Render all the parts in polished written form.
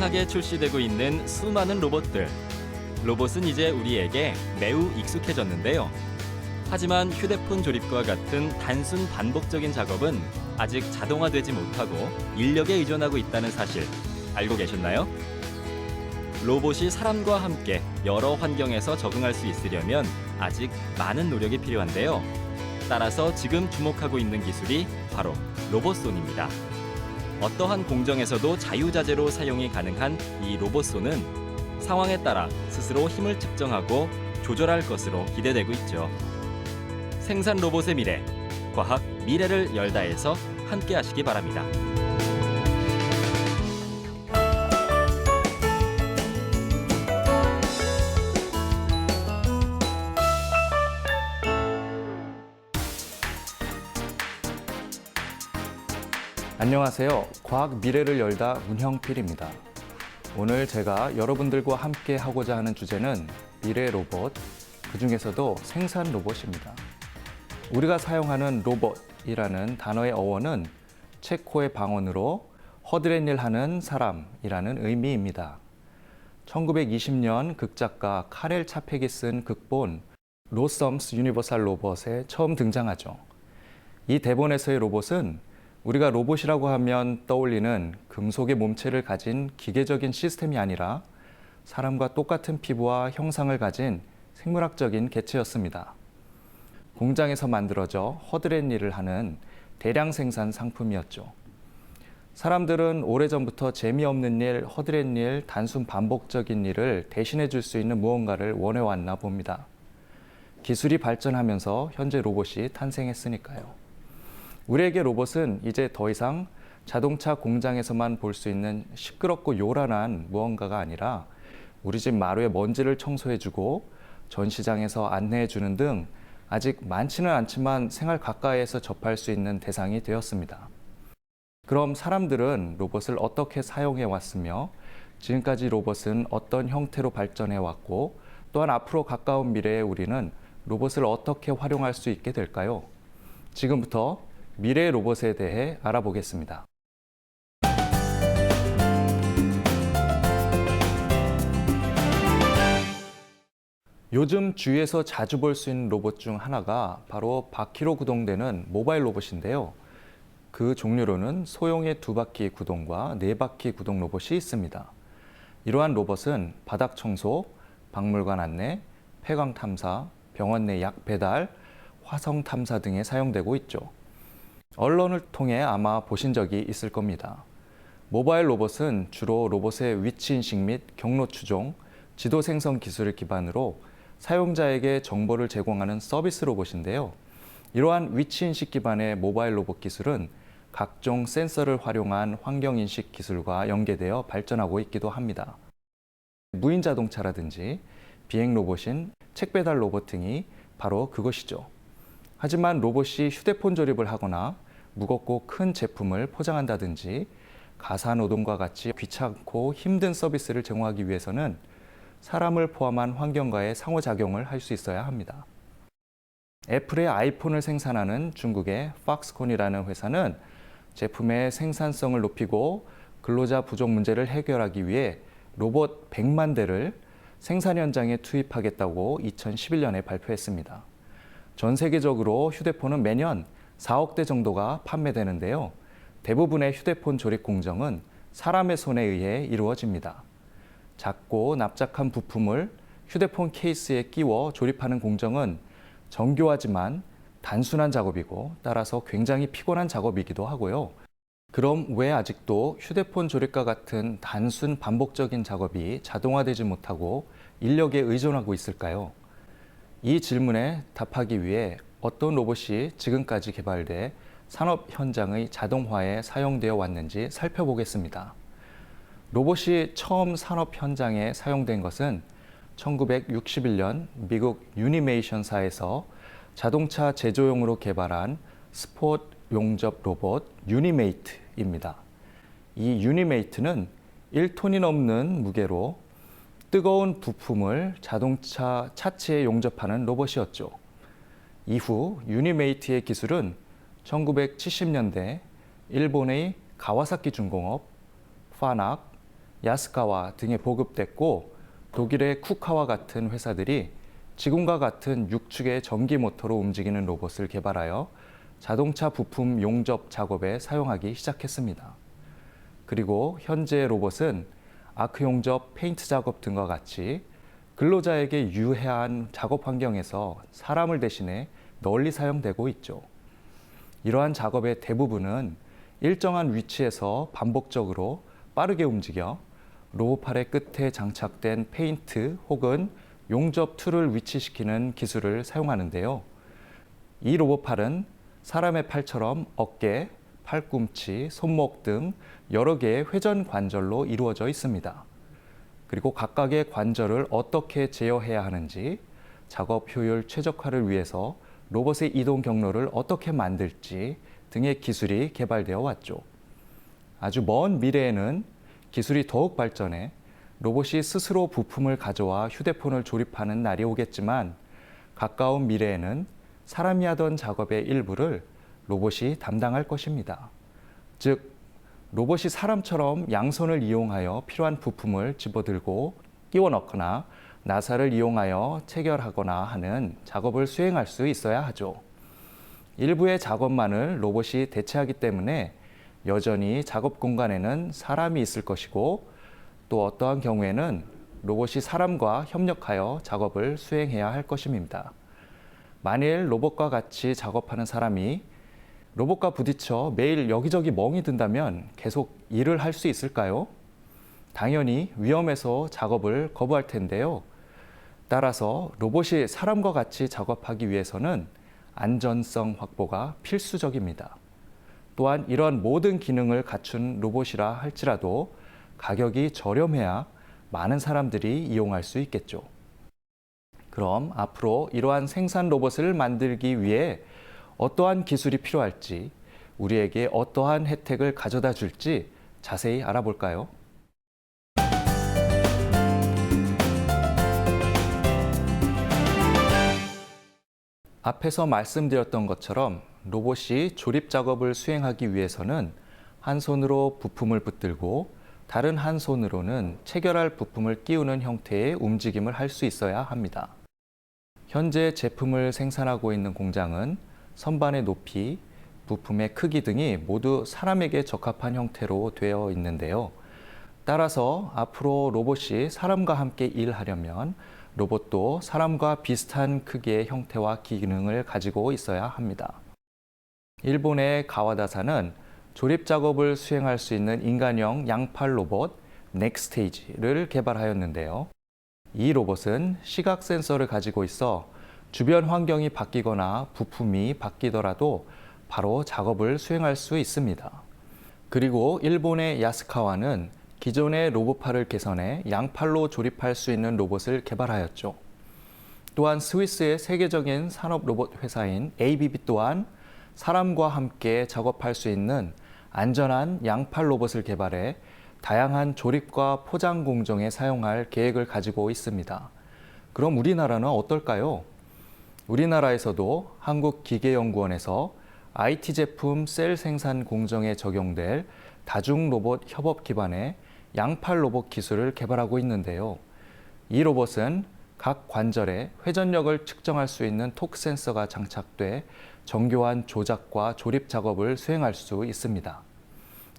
다양하게 출시되고 있는 수많은 로봇들. 로봇은 이제 우리에게 매우 익숙해졌는데요. 하지만 휴대폰 조립과 같은 단순 반복적인 작업은 아직 자동화되지 못하고 인력에 의존하고 있다는 사실 알고 계셨나요? 로봇이 사람과 함께 여러 환경에서 적응할 수 있으려면 아직 많은 노력이 필요한데요. 따라서 지금 주목하고 있는 기술이 바로 로봇손입니다. 어떠한 공정에서도 자유자재로 사용이 가능한 이 로봇손은 상황에 따라 스스로 힘을 측정하고 조절할 것으로 기대되고 있죠. 생산 로봇의 미래, 과학 미래를 열다에서 함께 하시기 바랍니다. 안녕하세요. 과학 미래를 열다 문형필입니다. 오늘 제가 여러분들과 함께 하고자 하는 주제는 미래 로봇, 그중에서도 생산 로봇입니다. 우리가 사용하는 로봇이라는 단어의 어원은 체코의 방언으로 허드렛 일 하는 사람이라는 의미입니다. 1920년 극작가 카렐 차펙이 쓴 극본 로썸스 유니버설 로봇에 처음 등장하죠. 이 대본에서의 로봇은 우리가 로봇이라고 하면 떠올리는 금속의 몸체를 가진 기계적인 시스템이 아니라 사람과 똑같은 피부와 형상을 가진 생물학적인 개체였습니다. 공장에서 만들어져 허드렛 일을 하는 대량 생산 상품이었죠. 사람들은 오래전부터 재미없는 일, 허드렛 일, 단순 반복적인 일을 대신해 줄 수 있는 무언가를 원해왔나 봅니다. 기술이 발전하면서 현재 로봇이 탄생했으니까요. 우리에게 로봇은 이제 더 이상 자동차 공장에서만 볼 수 있는 시끄럽고 요란한 무언가가 아니라 우리 집 마루의 먼지를 청소해주고 전시장에서 안내해주는 등 아직 많지는 않지만 생활 가까이에서 접할 수 있는 대상이 되었습니다. 그럼 사람들은 로봇을 어떻게 사용해 왔으며 지금까지 로봇은 어떤 형태로 발전해 왔고 또한 앞으로 가까운 미래에 우리는 로봇을 어떻게 활용할 수 있게 될까요? 지금부터 미래의 로봇에 대해 알아보겠습니다. 요즘 주위에서 자주 볼 수 있는 로봇 중 하나가 바로 바퀴로 구동되는 모바일 로봇인데요. 그 종류로는 소형의 2바퀴 구동과 4바퀴 구동 로봇이 있습니다. 이러한 로봇은 바닥 청소, 박물관 안내, 폐광 탐사, 병원 내 약 배달, 화성 탐사 등에 사용되고 있죠. 언론을 통해 아마 보신 적이 있을 겁니다. 모바일 로봇은 주로 로봇의 위치 인식 및 경로 추종, 지도 생성 기술을 기반으로 사용자에게 정보를 제공하는 서비스 로봇인데요. 이러한 위치 인식 기반의 모바일 로봇 기술은 각종 센서를 활용한 환경 인식 기술과 연계되어 발전하고 있기도 합니다. 무인 자동차라든지 비행 로봇인 책 배달 로봇 등이 바로 그것이죠. 하지만 로봇이 휴대폰 조립을 하거나 무겁고 큰 제품을 포장한다든지 가사노동과 같이 귀찮고 힘든 서비스를 제공하기 위해서는 사람을 포함한 환경과의 상호작용을 할 수 있어야 합니다. 애플의 아이폰을 생산하는 중국의 팍스콘이라는 회사는 제품의 생산성을 높이고 근로자 부족 문제를 해결하기 위해 로봇 100만 대를 생산 현장에 투입하겠다고 2011년에 발표했습니다. 전 세계적으로 휴대폰은 매년 4억 대 정도가 판매되는데요. 대부분의 휴대폰 조립 공정은 사람의 손에 의해 이루어집니다. 작고 납작한 부품을 휴대폰 케이스에 끼워 조립하는 공정은 정교하지만 단순한 작업이고 따라서 굉장히 피곤한 작업이기도 하고요. 그럼 왜 아직도 휴대폰 조립과 같은 단순 반복적인 작업이 자동화되지 못하고 인력에 의존하고 있을까요? 이 질문에 답하기 위해 어떤 로봇이 지금까지 개발돼 산업 현장의 자동화에 사용되어 왔는지 살펴보겠습니다. 로봇이 처음 산업 현장에 사용된 것은 1961년 미국 유니메이션사에서 자동차 제조용으로 개발한 스포츠 용접 로봇 유니메이트입니다. 이 유니메이트는 1톤이 넘는 무게로 뜨거운 부품을 자동차 차체에 용접하는 로봇이었죠. 이후 유니메이트의 기술은 1970년대 일본의 가와사키 중공업, 파낙, 야스카와 등에 보급됐고 독일의 쿠카와 같은 회사들이 지금과 같은 6축의 전기 모터로 움직이는 로봇을 개발하여 자동차 부품 용접 작업에 사용하기 시작했습니다. 그리고 현재의 로봇은 아크 용접, 페인트 작업 등과 같이 근로자에게 유해한 작업 환경에서 사람을 대신해 널리 사용되고 있죠. 이러한 작업의 대부분은 일정한 위치에서 반복적으로 빠르게 움직여 로봇팔의 끝에 장착된 페인트 혹은 용접 툴을 위치시키는 기술을 사용하는데요. 이 로봇팔은 사람의 팔처럼 어깨, 팔꿈치, 손목 등 여러 개의 회전 관절로 이루어져 있습니다. 그리고 각각의 관절을 어떻게 제어해야 하는지, 작업 효율 최적화를 위해서 로봇의 이동 경로를 어떻게 만들지 등의 기술이 개발되어 왔죠. 아주 먼 미래에는 기술이 더욱 발전해 로봇이 스스로 부품을 가져와 휴대폰을 조립하는 날이 오겠지만 가까운 미래에는 사람이 하던 작업의 일부를 로봇이 담당할 것입니다. 즉, 로봇이 사람처럼 양손을 이용하여 필요한 부품을 집어들고 끼워 넣거나 나사를 이용하여 체결하거나 하는 작업을 수행할 수 있어야 하죠. 일부의 작업만을 로봇이 대체하기 때문에 여전히 작업 공간에는 사람이 있을 것이고 또 어떠한 경우에는 로봇이 사람과 협력하여 작업을 수행해야 할 것입니다. 만일 로봇과 같이 작업하는 사람이 로봇과 부딪혀 매일 여기저기 멍이 든다면 계속 일을 할 수 있을까요? 당연히 위험해서 작업을 거부할 텐데요. 따라서 로봇이 사람과 같이 작업하기 위해서는 안전성 확보가 필수적입니다. 또한 이러한 모든 기능을 갖춘 로봇이라 할지라도 가격이 저렴해야 많은 사람들이 이용할 수 있겠죠. 그럼 앞으로 이러한 생산 로봇을 만들기 위해 어떠한 기술이 필요할지, 우리에게 어떠한 혜택을 가져다 줄지 자세히 알아볼까요? 앞에서 말씀드렸던 것처럼 로봇이 조립 작업을 수행하기 위해서는 한 손으로 부품을 붙들고 다른 한 손으로는 체결할 부품을 끼우는 형태의 움직임을 할 수 있어야 합니다. 현재 제품을 생산하고 있는 공장은 선반의 높이, 부품의 크기 등이 모두 사람에게 적합한 형태로 되어 있는데요. 따라서 앞으로 로봇이 사람과 함께 일하려면 로봇도 사람과 비슷한 크기의 형태와 기능을 가지고 있어야 합니다. 일본의 가와다사는 조립 작업을 수행할 수 있는 인간형 양팔 로봇 넥스테이지를 개발하였는데요. 이 로봇은 시각 센서를 가지고 있어 주변 환경이 바뀌거나 부품이 바뀌더라도 바로 작업을 수행할 수 있습니다. 그리고 일본의 야스카와는 기존의 로봇팔을 개선해 양팔로 조립할 수 있는 로봇을 개발하였죠. 또한 스위스의 세계적인 산업 로봇 회사인 ABB 또한 사람과 함께 작업할 수 있는 안전한 양팔 로봇을 개발해 다양한 조립과 포장 공정에 사용할 계획을 가지고 있습니다. 그럼 우리나라는 어떨까요? 우리나라에서도 한국기계연구원에서 IT 제품 셀 생산 공정에 적용될 다중 로봇 협업 기반의 양팔 로봇 기술을 개발하고 있는데요. 이 로봇은 각 관절에 회전력을 측정할 수 있는 토크 센서가 장착돼 정교한 조작과 조립 작업을 수행할 수 있습니다.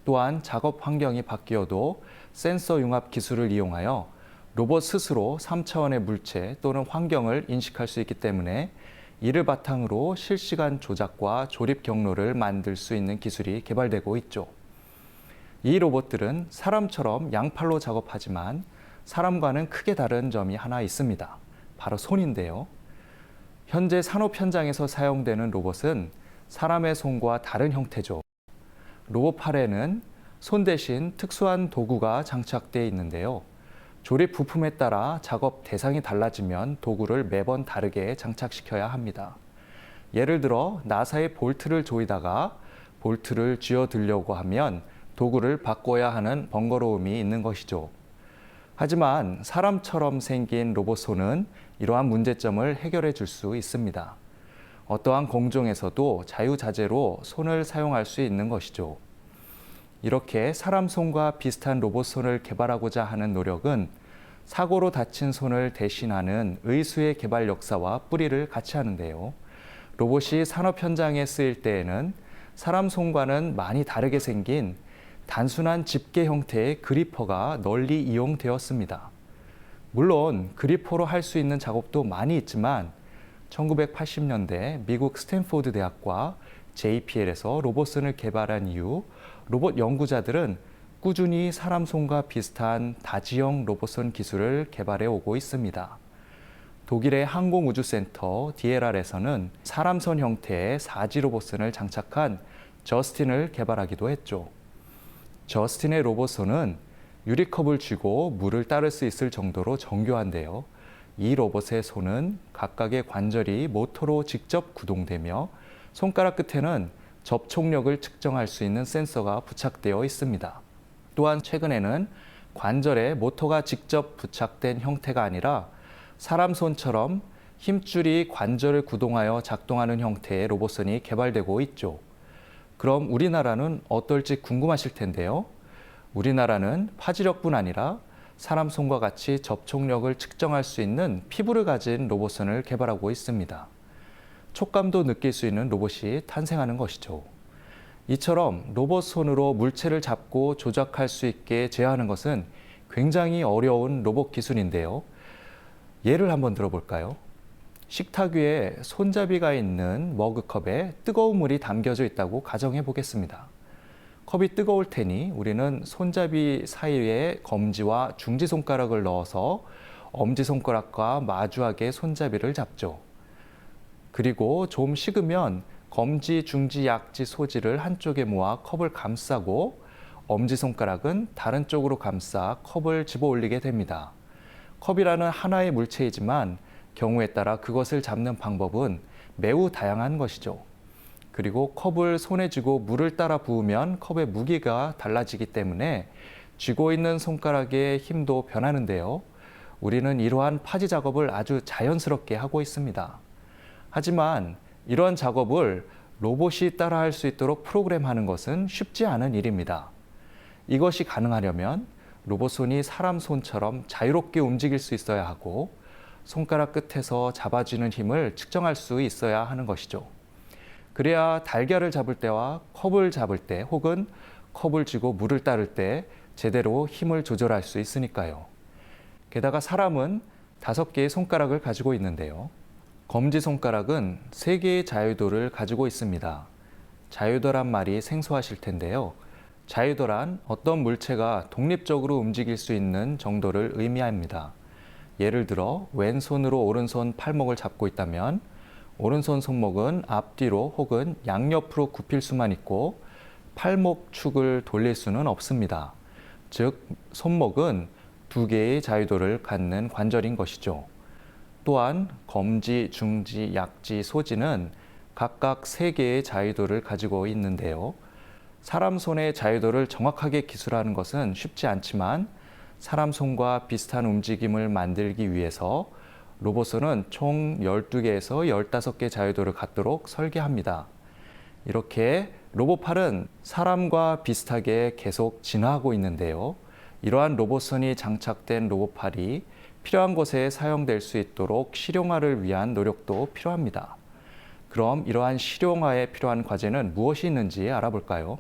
또한 작업 환경이 바뀌어도 센서 융합 기술을 이용하여 로봇 스스로 3차원의 물체 또는 환경을 인식할 수 있기 때문에 이를 바탕으로 실시간 조작과 조립 경로를 만들 수 있는 기술이 개발되고 있죠. 이 로봇들은 사람처럼 양팔로 작업하지만 사람과는 크게 다른 점이 하나 있습니다. 바로 손인데요. 현재 산업 현장에서 사용되는 로봇은 사람의 손과 다른 형태죠. 로봇팔에는 손 대신 특수한 도구가 장착되어 있는데요. 조립 부품에 따라 작업 대상이 달라지면 도구를 매번 다르게 장착시켜야 합니다. 예를 들어 나사에 볼트를 조이다가 볼트를 쥐어들려고 하면 도구를 바꿔야 하는 번거로움이 있는 것이죠. 하지만 사람처럼 생긴 로봇 손은 이러한 문제점을 해결해 줄 수 있습니다. 어떠한 공정에서도 자유자재로 손을 사용할 수 있는 것이죠. 이렇게 사람 손과 비슷한 로봇 손을 개발하고자 하는 노력은 사고로 다친 손을 대신하는 의수의 개발 역사와 뿌리를 같이 하는데요. 로봇이 산업 현장에 쓰일 때에는 사람 손과는 많이 다르게 생긴 단순한 집게 형태의 그리퍼가 널리 이용되었습니다. 물론 그리퍼로 할 수 있는 작업도 많이 있지만 1980년대 미국 스탠포드 대학과 JPL에서 로봇선을 개발한 이후 로봇 연구자들은 꾸준히 사람 손과 비슷한 다지형 로봇선 기술을 개발해 오고 있습니다. 독일의 항공우주센터 DLR에서는 사람 손 형태의 사지 로봇선을 장착한 저스틴을 개발하기도 했죠. 저스틴의 로봇선은 유리컵을 쥐고 물을 따를 수 있을 정도로 정교한데요. 이 로봇의 손은 각각의 관절이 모터로 직접 구동되며 손가락 끝에는 접촉력을 측정할 수 있는 센서가 부착되어 있습니다. 또한 최근에는 관절에 모터가 직접 부착된 형태가 아니라 사람 손처럼 힘줄이 관절을 구동하여 작동하는 형태의 로봇선이 개발되고 있죠. 그럼 우리나라는 어떨지 궁금하실 텐데요. 우리나라는 파지력뿐 아니라 사람 손과 같이 접촉력을 측정할 수 있는 피부를 가진 로봇선을 개발하고 있습니다. 촉감도 느낄 수 있는 로봇이 탄생하는 것이죠. 이처럼 로봇 손으로 물체를 잡고 조작할 수 있게 제어하는 것은 굉장히 어려운 로봇 기술인데요. 예를 한번 들어볼까요? 식탁 위에 손잡이가 있는 머그컵에 뜨거운 물이 담겨져 있다고 가정해 보겠습니다. 컵이 뜨거울 테니 우리는 손잡이 사이에 검지와 중지손가락을 넣어서 엄지손가락과 마주하게 손잡이를 잡죠. 그리고 좀 식으면 검지, 중지, 약지, 소지를 한쪽에 모아 컵을 감싸고 엄지손가락은 다른 쪽으로 감싸 컵을 집어 올리게 됩니다. 컵이라는 하나의 물체이지만 경우에 따라 그것을 잡는 방법은 매우 다양한 것이죠. 그리고 컵을 손에 쥐고 물을 따라 부으면 컵의 무게가 달라지기 때문에 쥐고 있는 손가락의 힘도 변하는데요. 우리는 이러한 파지 작업을 아주 자연스럽게 하고 있습니다. 하지만 이러한 작업을 로봇이 따라할 수 있도록 프로그램하는 것은 쉽지 않은 일입니다. 이것이 가능하려면 로봇 손이 사람 손처럼 자유롭게 움직일 수 있어야 하고 손가락 끝에서 잡아주는 힘을 측정할 수 있어야 하는 것이죠. 그래야 달걀을 잡을 때와 컵을 잡을 때 혹은 컵을 쥐고 물을 따를 때 제대로 힘을 조절할 수 있으니까요. 게다가 사람은 5개의 손가락을 가지고 있는데요. 검지손가락은 3개의 자유도를 가지고 있습니다. 자유도란 말이 생소하실 텐데요. 자유도란 어떤 물체가 독립적으로 움직일 수 있는 정도를 의미합니다. 예를 들어 왼손으로 오른손 팔목을 잡고 있다면 오른손 손목은 앞뒤로 혹은 양옆으로 굽힐 수만 있고 팔목 축을 돌릴 수는 없습니다. 즉 손목은 2개의 자유도를 갖는 관절인 것이죠. 또한 검지, 중지, 약지, 소지는 각각 3개의 자유도를 가지고 있는데요. 사람 손의 자유도를 정확하게 기술하는 것은 쉽지 않지만 사람 손과 비슷한 움직임을 만들기 위해서 로봇은 총 12개에서 15개 자유도를 갖도록 설계합니다. 이렇게 로봇팔은 사람과 비슷하게 계속 진화하고 있는데요. 이러한 로봇선이 장착된 로봇팔이 필요한 곳에 사용될 수 있도록 실용화를 위한 노력도 필요합니다. 그럼 이러한 실용화에 필요한 과제는 무엇이 있는지 알아볼까요?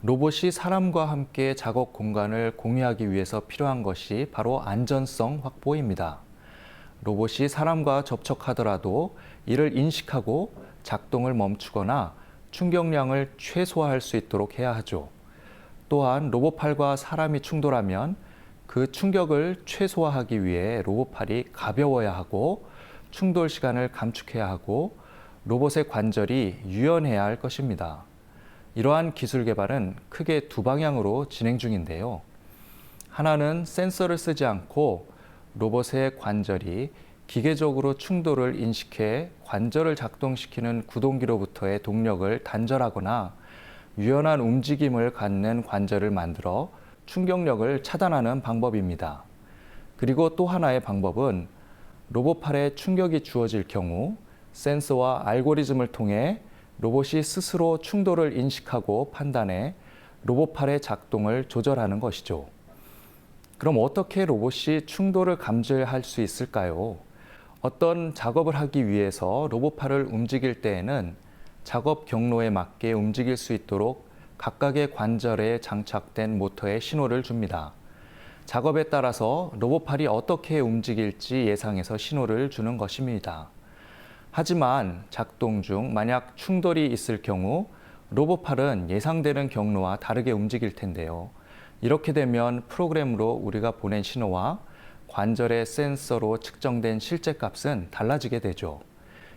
로봇이 사람과 함께 작업 공간을 공유하기 위해서 필요한 것이 바로 안전성 확보입니다. 로봇이 사람과 접촉하더라도 이를 인식하고 작동을 멈추거나 충격량을 최소화할 수 있도록 해야 하죠. 또한 로봇팔과 사람이 충돌하면 그 충격을 최소화하기 위해 로봇팔이 가벼워야 하고 충돌 시간을 감축해야 하고 로봇의 관절이 유연해야 할 것입니다. 이러한 기술 개발은 크게 2방향으로 진행 중인데요. 하나는 센서를 쓰지 않고 로봇의 관절이 기계적으로 충돌을 인식해 관절을 작동시키는 구동기로부터의 동력을 단절하거나 유연한 움직임을 갖는 관절을 만들어 충격력을 차단하는 방법입니다. 그리고 또 하나의 방법은 로봇팔에 충격이 주어질 경우 센서와 알고리즘을 통해 로봇이 스스로 충돌을 인식하고 판단해 로봇팔의 작동을 조절하는 것이죠. 그럼 어떻게 로봇이 충돌을 감지할 수 있을까요? 어떤 작업을 하기 위해서 로봇팔을 움직일 때에는 작업 경로에 맞게 움직일 수 있도록 각각의 관절에 장착된 모터에 신호를 줍니다. 작업에 따라서 로봇팔이 어떻게 움직일지 예상해서 신호를 주는 것입니다. 하지만 작동 중 만약 충돌이 있을 경우 로봇팔은 예상되는 경로와 다르게 움직일 텐데요. 이렇게 되면 프로그램으로 우리가 보낸 신호와 관절의 센서로 측정된 실제 값은 달라지게 되죠.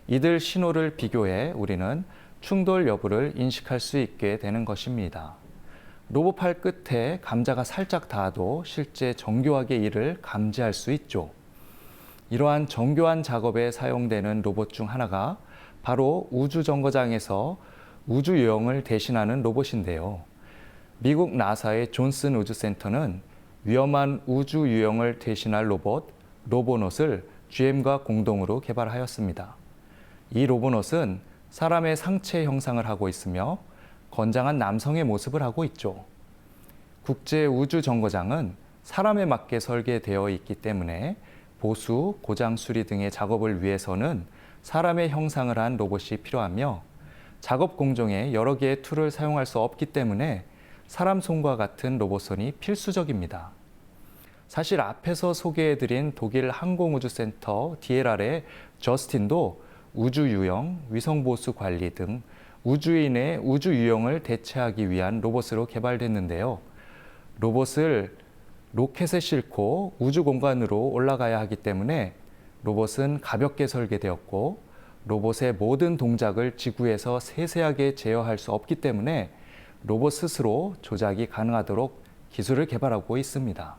이들 신호를 비교해 우리는 충돌 여부를 인식할 수 있게 되는 것입니다. 로봇팔 끝에 감자가 살짝 닿아도 실제 정교하게 이를 감지할 수 있죠. 이러한 정교한 작업에 사용되는 로봇 중 하나가 바로 우주정거장에서 우주 유영을 대신하는 로봇인데요. 미국 나사의 존슨 우주센터는 위험한 우주 유영을 대신할 로봇 로보넛을 GM과 공동으로 개발하였습니다. 이 로보넛은 사람의 상체 형상을 하고 있으며 건장한 남성의 모습을 하고 있죠. 국제우주정거장은 사람에 맞게 설계되어 있기 때문에 보수, 고장 수리 등의 작업을 위해서는 사람의 형상을 한 로봇이 필요하며 작업 공정에 여러 개의 툴을 사용할 수 없기 때문에 사람 손과 같은 로봇손이 필수적입니다. 사실 앞에서 소개해드린 독일 항공우주센터 DLR의 저스틴도 우주유영, 위성보수 관리 등 우주인의 우주유영을 대체하기 위한 로봇으로 개발됐는데요. 로봇을 로켓에 싣고 우주 공간으로 올라가야 하기 때문에 로봇은 가볍게 설계되었고 로봇의 모든 동작을 지구에서 세세하게 제어할 수 없기 때문에 로봇 스스로 조작이 가능하도록 기술을 개발하고 있습니다.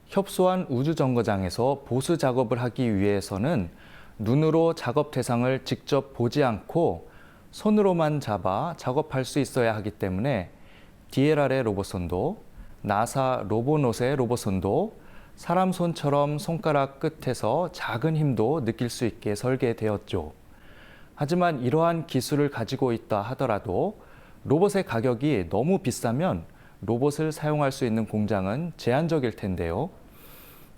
협소한 우주정거장에서 보수 작업을 하기 위해서는 눈으로 작업 대상을 직접 보지 않고 손으로만 잡아 작업할 수 있어야 하기 때문에 DLR의 로봇손도 나사 로보넛의 로봇손도 사람 손처럼 손가락 끝에서 작은 힘도 느낄 수 있게 설계되었죠. 하지만 이러한 기술을 가지고 있다 하더라도 로봇의 가격이 너무 비싸면 로봇을 사용할 수 있는 공장은 제한적일 텐데요.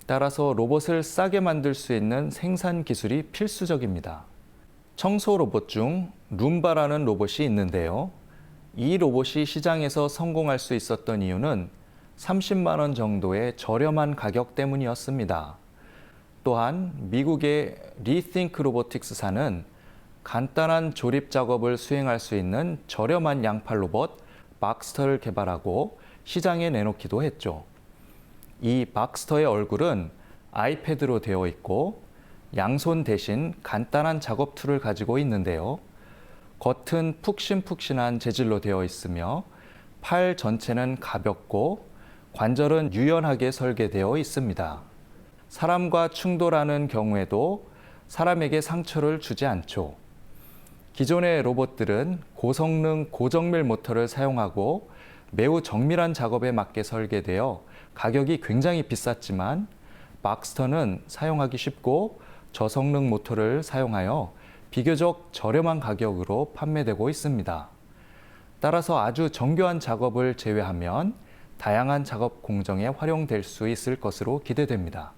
따라서 로봇을 싸게 만들 수 있는 생산 기술이 필수적입니다. 청소 로봇 중 룸바라는 로봇이 있는데요. 이 로봇이 시장에서 성공할 수 있었던 이유는 30만 원 정도의 저렴한 가격 때문이었습니다. 또한 미국의 리띵크 로보틱스사는 간단한 조립 작업을 수행할 수 있는 저렴한 양팔 로봇 박스터를 개발하고 시장에 내놓기도 했죠. 이 박스터의 얼굴은 아이패드로 되어 있고 양손 대신 간단한 작업 툴을 가지고 있는데요. 겉은 푹신푹신한 재질로 되어 있으며 팔 전체는 가볍고 관절은 유연하게 설계되어 있습니다. 사람과 충돌하는 경우에도 사람에게 상처를 주지 않죠. 기존의 로봇들은 고성능 고정밀 모터를 사용하고 매우 정밀한 작업에 맞게 설계되어 가격이 굉장히 비쌌지만 박스터는 사용하기 쉽고 저성능 모터를 사용하여 비교적 저렴한 가격으로 판매되고 있습니다. 따라서 아주 정교한 작업을 제외하면 다양한 작업 공정에 활용될 수 있을 것으로 기대됩니다.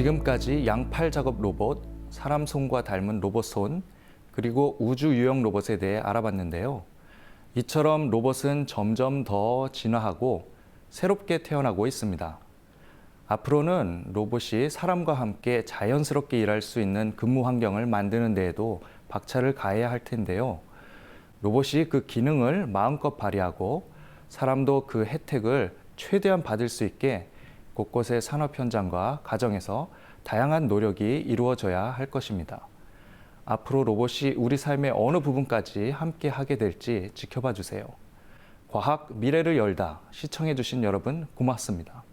지금까지 양팔 작업 로봇, 사람 손과 닮은 로봇 손, 그리고 우주 유형 로봇에 대해 알아봤는데요. 이처럼 로봇은 점점 더 진화하고 새롭게 태어나고 있습니다. 앞으로는 로봇이 사람과 함께 자연스럽게 일할 수 있는 근무 환경을 만드는 데에도 박차를 가해야 할 텐데요. 로봇이 그 기능을 마음껏 발휘하고 사람도 그 혜택을 최대한 받을 수 있게 곳곳의 산업 현장과 가정에서 다양한 노력이 이루어져야 할 것입니다. 앞으로 로봇이 우리 삶의 어느 부분까지 함께 하게 될지 지켜봐 주세요. 과학 미래를 열다 시청해 주신 여러분 고맙습니다.